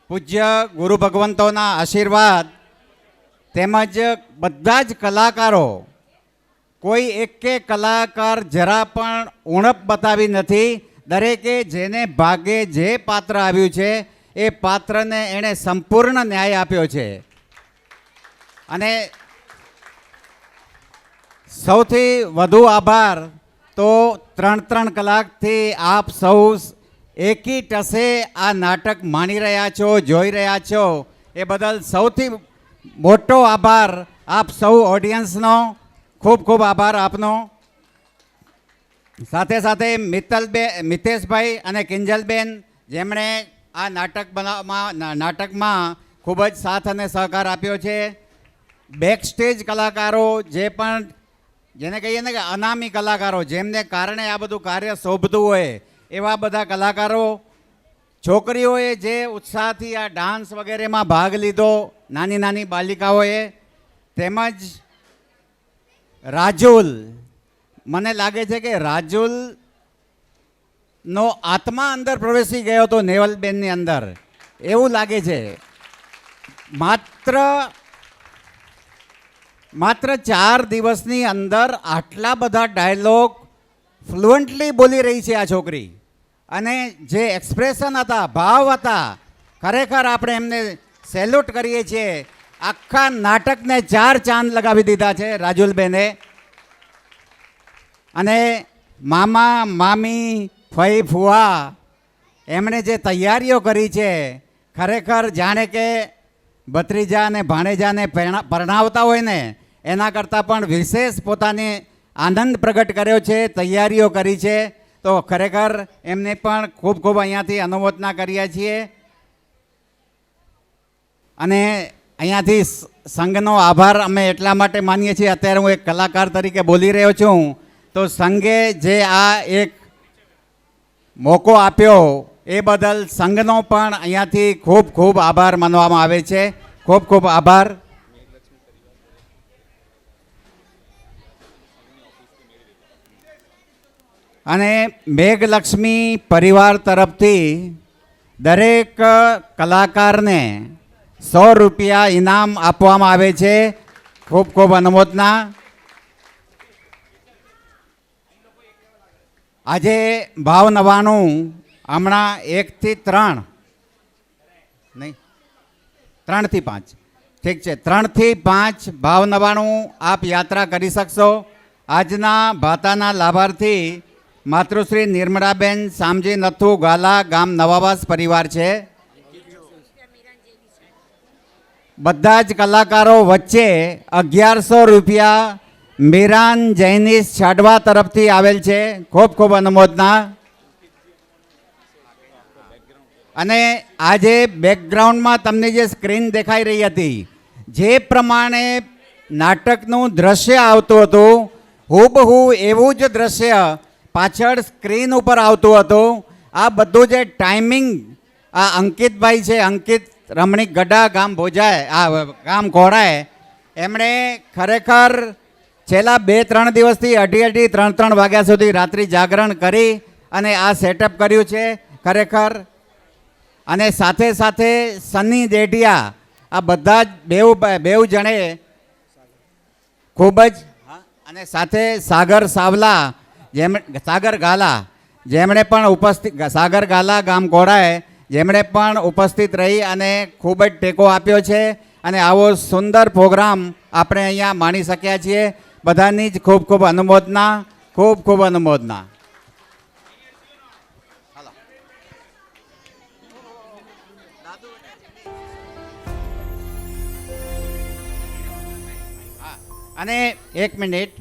પૂજ્ય ગુરુ ભગવંતોના આશીર્વાદ તેમજ બધા જ કલાકારો, કોઈ એકે કલાકાર જરા પણ ઉણપ બતાવી નથી. દરેકે જેને ભાગે જે પાત્ર આવ્યું છે એ પાત્રને એણે સંપૂર્ણ ન્યાય આપ્યો છે. અને સૌથી વધુ આભાર તો 3 કલાકથી આપ સૌ એકી ટસે આ નાટક માણી રહ્યા છો, જોઈ રહ્યા છો, એ બદલ સૌથી મોટો આભાર આપ સૌ ઓડિયન્સનો. ખૂબ ખૂબ આભાર આપનો. સાથે સાથે મિતેશભાઈ અને કિંજલબેન, જેમણે આ નાટકમાં ખૂબ જ સાથ અને સહકાર આપ્યો છે. બેક સ્ટેજ કલાકારો, જે પણ જેને કહીએ ને કે અનામી કલાકારો, જેમને કારણે આ બધું કાર્ય શોભતું હોય, એવા બધા કલાકારો, છોકરીઓએ જે ઉત્સાહથી આ ડાન્સ વગેરેમાં ભાગ લીધો, નાની નાની બાલિકાઓએ, તેમજ રાજુલ, મને લાગે છે કે રાજુલનો આત્મા અંદર પ્રવેશી ગયો હતો નેવલબેનની અંદર, એવું લાગે છે. માત્ર 4 દિવસની અંદર આટલા બધા ડાયલોગ ફ્લુઅન્ટલી બોલી રહી છે આ છોકરી. અને જે એક્સપ્રેશન હતા, ભાવ હતા, ખરેખર આપણે એમને સેલ્યુટ કરીએ છીએ. આખા નાટકને 4 ચાંદ લગાવી દીધા છે રાજુલબેને. અને મામા, મામી, ફઈ, ફુવા, એમણે જે તૈયારીઓ કરી છે, ખરેખર જાણે કે ભત્રીજા અને ભાણેજાને પરણાવતા હોય ને એના કરતાં પણ વિશેષ પોતાને આનંદ પ્રગટ કર્યો છે, તૈયારીઓ કરી છે. તો ખરેખર એમને પણ ખૂબ ખૂબ અહીંયાથી અનુમોદના કરીએ છીએ. અને અહીંયાથી સંઘનો આભાર અમે એટલા માટે માનીએ છીએ, અત્યારે હું એક કલાકાર તરીકે બોલી રહ્યો છું, તો સંઘે જે આ એક મોકો આપ્યો એ બદલ સંઘનો પણ અહીંયાથી ખૂબ ખૂબ આભાર માનવામાં આવે છે. ખૂબ ખૂબ આભાર. અને મેઘલક્ષ્મી પરિવાર તરફથી દરેક કલાકારને 100 રૂપિયા ઇનામ આપવામાં આવે છે. ખૂબ ખૂબ અનુમોદના. આજે ભાવ 99 હમણાં 1 થી 3 નહીં 3 થી 5 ઠીક છે, 3 થી 5 ભાવ 99 આપ યાત્રા કરી શકશો. આજના ભાતાના લાભાર્થી માતૃશ્રી નિર્મળાબેન શામજી નથુ ગાલા, ગામ નવાવાસ પરિવાર છે. બધા જ કલાકારો વચ્ચે 1100 રૂપિયા મીરાન જૈનિશ છાડવા તરફથી આવેલ છે. ખૂબ ખૂબ અનુમોદના. અને આજે બેકગ્રાઉન્ડમાં તમને જે સ્ક્રીન દેખાઈ રહી હતી, જે પ્રમાણે નાટકનું દ્રશ્ય આવતું હતું, હૂબહુ એવું જ દ્રશ્ય પાછળ સ્ક્રીન ઉપર આવતું હતું. આ બધું જે ટાઈમિંગ આ અંકિતભાઈ છે, અંકિત રમણીક ગઢા, ગામ ભોજાય, ગામ ઘોડાય, એમણે ખરેખર છેલ્લા 2-3 દિવસથી 2:30, 3 વાગ્યા સુધી રાત્રિ જાગરણ કરી અને આ સેટઅપ કર્યું છે ખરેખર. અને સાથે સાથે સની દેઢિયા, આ બધા જ બેઉ જણે ખૂબ જ, અને સાથે સાગર સાવલા, સાગર ગાલા, જેમણે પણ ઉપસ્થિત, સાગર ગાલા, ગામ ઘોડાય, જેમણે પણ ઉપસ્થિત રહી અને ખૂબ જ ટેકો આપ્યો છે. અને આવો સુંદર પ્રોગ્રામ આપણે અહીંયા માણી શક્યા છીએ. બધાની જ ખૂબ ખૂબ અનુમોદના. ખૂબ ખૂબ અનુમોદના. અને 1 મિનિટ,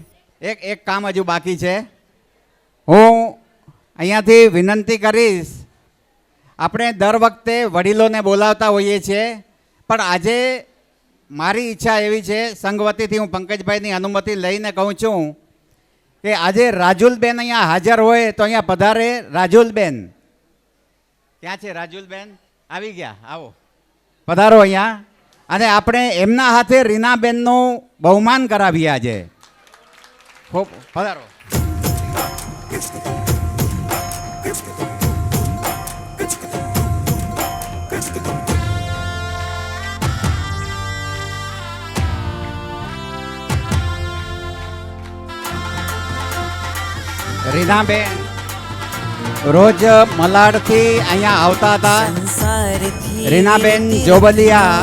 એક કામ હજુ બાકી છે. હું અહીંયાથી વિનંતી કરીશ, આપણે દર વખતે વડીલોને બોલાવતા હોઈએ છીએ, પણ આજે મારી ઈચ્છા એવી છે, સંઘ વતીથી હું પંકજભાઈની અનુમતિ લઈને કહું છું કે આજે રાજુલબેન અહીંયા હાજર હોય તો અહીંયા પધારે. રાજુલબેન ક્યાં છે? રાજુલબેન આવી ગયા, આવો, પધારો અહીંયા. અને આપણે એમના હાથે રીનાબેનનું બહુમાન કરાવીએ આજે. ખૂબ પધારો. રીનાબેન રોજ મલાડથી અહીંયા આવતા હતા. રીનાબેન જોબલિયા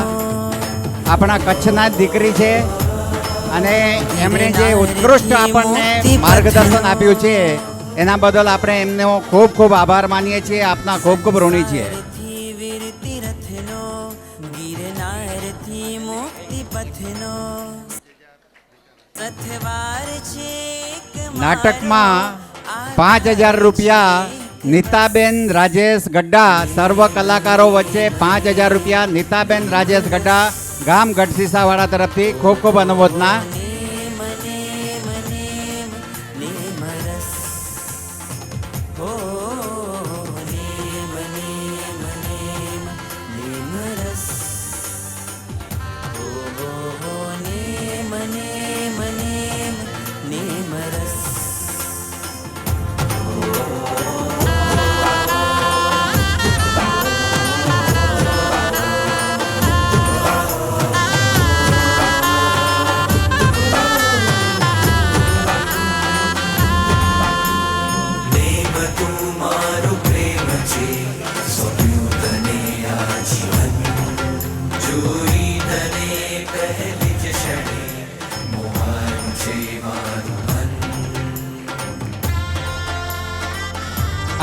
આપણા કચ્છના જ દીકરી છે અને એમણે જે ઉત્કૃષ્ટ આપણને માર્ગદર્શન આપ્યું છે એના બદલ આપણે એમનો ખૂબ ખૂબ આભાર માનીએ છીએ. આપના ખૂબ ખૂબ ઋણી છીએ. નાટકમાં 5,000 રૂપિયા નીતાબેન રાજેશ ગઢા, સર્વ કલાકારો વચ્ચે 5,000 રૂપિયા નીતાબેન રાજેશ ગઢા, ગામ ગઢસીસાવાળા તરફથી ખૂબ ખૂબ અનુમોદના.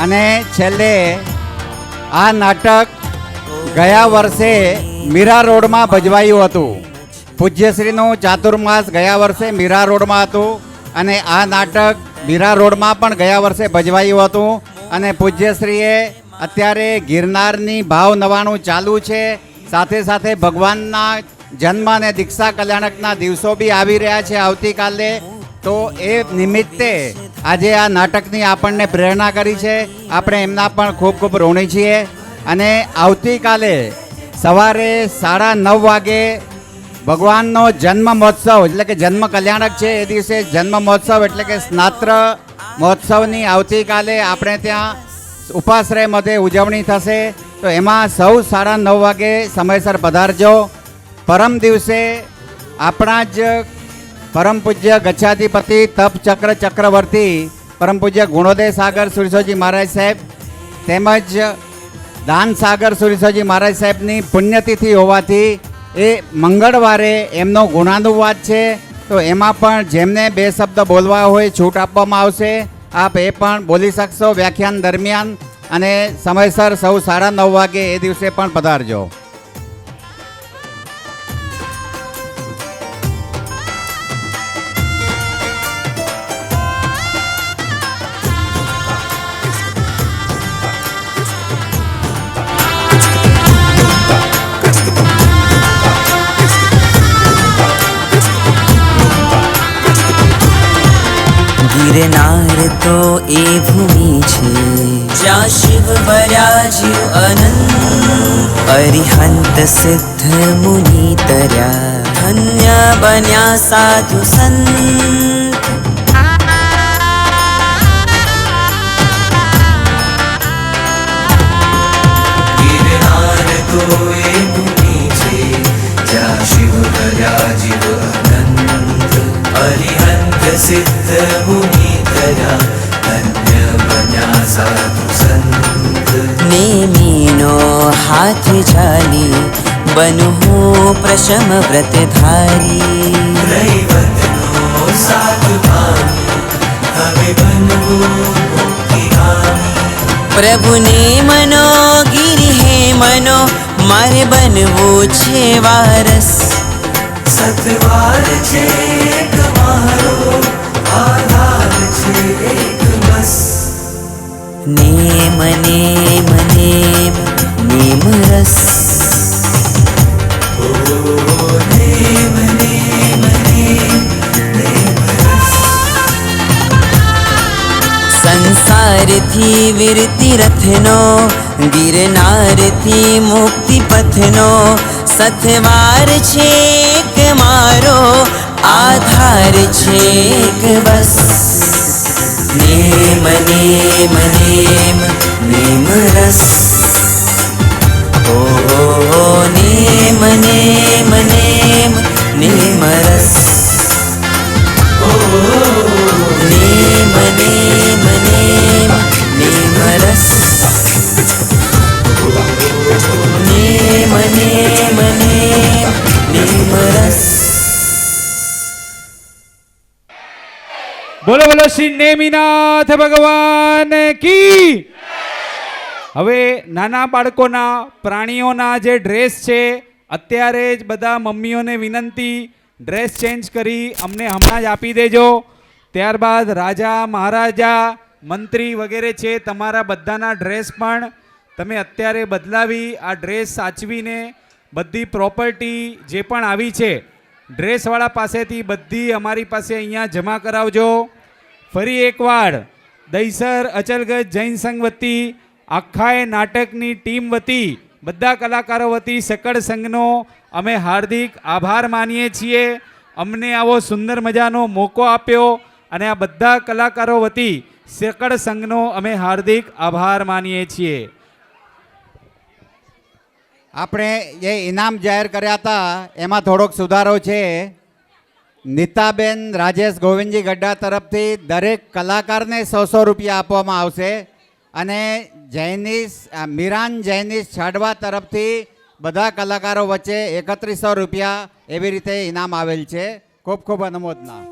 અને છેલ્લે આ નાટક ગયા વર્ષે મીરા રોડમાં ભજવાયું હતું. પૂજ્યશ્રીનું ચાતુર્માસ ગયા વર્ષે મીરા રોડમાં હતું અને આ નાટક મીરા રોડમાં પણ ગયા વર્ષે ભજવાયું હતું. અને પૂજ્યશ્રીએ અત્યારે ગિરનારની ભાવ નવાણું ચાલુ છે. સાથે સાથે ભગવાનના જન્મ અને દીક્ષા કલ્યાણકના દિવસો બી આવી રહ્યા છે આવતીકાલે. તો એ નિમિત્તે આજે આ નાટકની આપણને પ્રેરણા કરી છે. આપણે એમના પણ ખૂબ ખૂબ ઋણી છીએ. અને આવતીકાલે સવારે 9:30 વાગે ભગવાનનો જન્મ મહોત્સવ એટલે કે જન્મ કલ્યાણક છે એ દિવસે જન્મ મહોત્સવ એટલે કે સ્નાત્ર મહોત્સવની આવતીકાલે આપણે ત્યાં ઉપાશ્રય મધ્યે ઉજવણી થશે. તો એમાં સૌ 9:30 વાગે સમયસર પધારજો. પરમ દિવસે આપણા જ પરમ પૂજ્ય ગચ્છાધિપતિ તપ ચક્ર ચક્રવર્તી પરમ પૂજ્ય ગુણોદય સાગર સુરીસોજી મહારાજ સાહેબ તેમજ દાન સાગર સુરીસોજી મહારાજ સાહેબની પુણ્યતિથિ હોવાથી એ મંગળવારે એમનો ગુણાનુવાદ છે. તો એમાં પણ જેમને 2 શબ્દ બોલવા હોય છૂટ આપવામાં આવશે. આપ એ પણ બોલી શકશો વ્યાખ્યાન દરમિયાન. અને સમયસર સૌ 9:30 વાગે એ દિવસે પણ પધારજો. ગિરનાર તો એ ભૂમિ છે જ્યાં શિવ બરાજ્યું અનંત, અરિહંત સિદ્ધ મુનિ તર્યા, ધન્ય બન્યા સાધુ સંત. ગિરનાર તો એ ભૂમિ છે જ્યાં શિવ બરાજ્યું અનંત, અરિહંત સિદ્ધ મુનિ તર્યા, ધન્ય બન્યા સાધુ સંત. નેમીનો હાથ ચાલી બનુ હું પ્રશમ વ્રતધારી, રૈવતનો સાથ ભાવી હવે બનવું મુક્તિગામી. પ્રભુને મનો ગિરિ હે મનો મારે બનવું છે વારસ, સતવાર છે એક મારો આધાર છે એક બસ. નેમ નેમ નેમ નેમ રસ, નેમ નેમ નેમ નેમ રસ. સંસારથી વિરતિ રથનો, ગિરનારથી મુક્તિ પથનો, સથવાર છે એક મારો આધાર છે એક બસ. નેમ નેમ નેમ નેમ રસ, ઓ નેમ નેમ નેમ નેમ રસ, ઓ નેમ નેમ શ્રી નેમિનાથ ભગવાન કી. હવે નાના બાળકોના પ્રાણીઓના જે ડ્રેસ છે, અત્યારે જ બધા મમ્મીઓને વિનંતી, ડ્રેસ ચેન્જ કરી અમને હમણાં જ આપી દેજો. ત્યારબાદ રાજા મહારાજા મંત્રી વગેરે છે, તમારા બધાના ડ્રેસ પણ તમે અત્યારે બદલાવી આ ડ્રેસ સાચવીને બધી પ્રોપર્ટી જે પણ આવી છે ડ્રેસવાળા પાસેથી બધી અમારી પાસે અહીંયા જમા કરાવજો. ફરી એકવાર દહીસર અચલગઢ જૈન સંઘ વતી, આખાએ નાટકની ટીમ વતી, બધા કલાકારો વતી સકળ સંઘનો અમે હાર્દિક આભાર માનીએ છીએ. અમને આવો સુંદર મજાનો મોકો આપ્યો અને આ બધા કલાકારો વતી સકળ સંઘનો અમે હાર્દિક આભાર માનીએ છીએ. આપણે જે ઇનામ જાહેર કર્યા હતા એમાં થોડોક સુધારો છે. નીતાબેન રાજેશ ગોવિંદજી ગઢડા તરફથી દરેક કલાકારને 100 રૂપિયા આપવામાં આવશે અને મીરાન જૈનિશ છાડવા તરફથી બધા કલાકારો વચ્ચે 3100 રૂપિયા એવી રીતે ઇનામ આવેલ છે. ખૂબ ખૂબ અનુમોદના.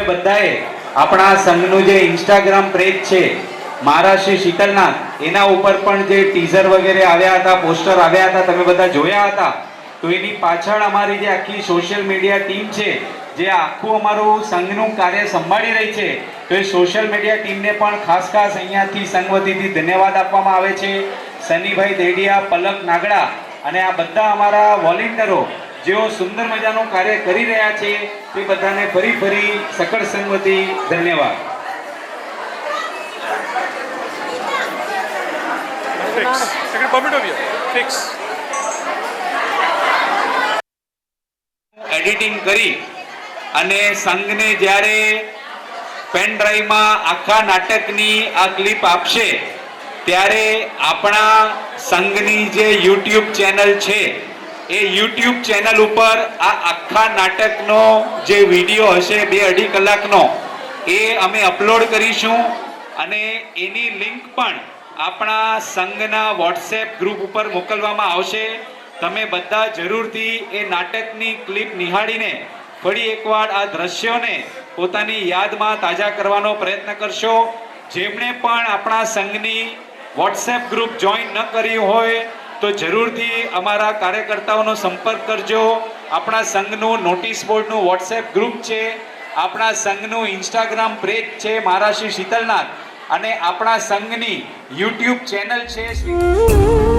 બધાએ આપણા સંઘનું જે ઇન્સ્ટાગ્રામ પેજ છે મહારાષ્ટ્રી શીતલનાથ, એના ઉપર પણ જે ટીઝર વગેરે આવ્યા હતા, પોસ્ટર આવ્યા હતા, તમે બધા જોયા હતા. તો એની પાછળ અમારી જે આખી સોશિયલ મીડિયા ટીમ છે, જે આખું અમારું સંઘનું કાર્ય સંભાળી રહી છે, તો એ સોશિયલ મીડિયા ટીમને પણ ખાસ અહીંયાથી સંઘ વતીથી ધન્યવાદ આપવામાં આવે છે. સનીભાઈ દેડિયા, પલક નાગડા અને આ બધા અમારા વોલેન્ટિયરો જેઓ સુંદર મજાનું કાર્ય કરી રહ્યા છે, તે બધાને ફરી સકળ સંઘ વતી ધન્યવાદ. એડિટિંગ કરી અને સંઘને જ્યારે પેન ડ્રાઈવમાં આખા નાટકની આ ક્લિપ આપશે ત્યારે આપણા સંઘની જે યુટ્યુબ ચેનલ છે એ યુટ્યુબ ચેનલ ઉપર આ આખા નાટકનો જે વિડીયો હશે 2-2.5 કલાકનો એ અમે અપલોડ કરીશું અને એની લિંક પણ આપણા સંઘના વોટ્સએપ ગ્રુપ ઉપર મોકલવામાં આવશે. તમે બધા જરૂરથી એ નાટકની ક્લિપ નિહાળીને ફરી એકવાર આ દ્રશ્યોને પોતાની યાદમાં તાજા કરવાનો પ્રયત્ન કરશો. જેમણે પણ આપણા સંઘની વોટ્સએપ ગ્રુપ જોઈન ન કર્યું હોય તો જરૂરથી અમારા કાર્યકર્તાઓનો સંપર્ક કરજો. આપણા સંઘનું નોટિસ બોર્ડનું વોટ્સએપ ગ્રુપ છે, આપણા સંઘનું ઇન્સ્ટાગ્રામ પેજ છે મહારાષ્ટ્રી શીતલનાથ, અને આપણા સંઘની યુટ્યુબ ચેનલ છે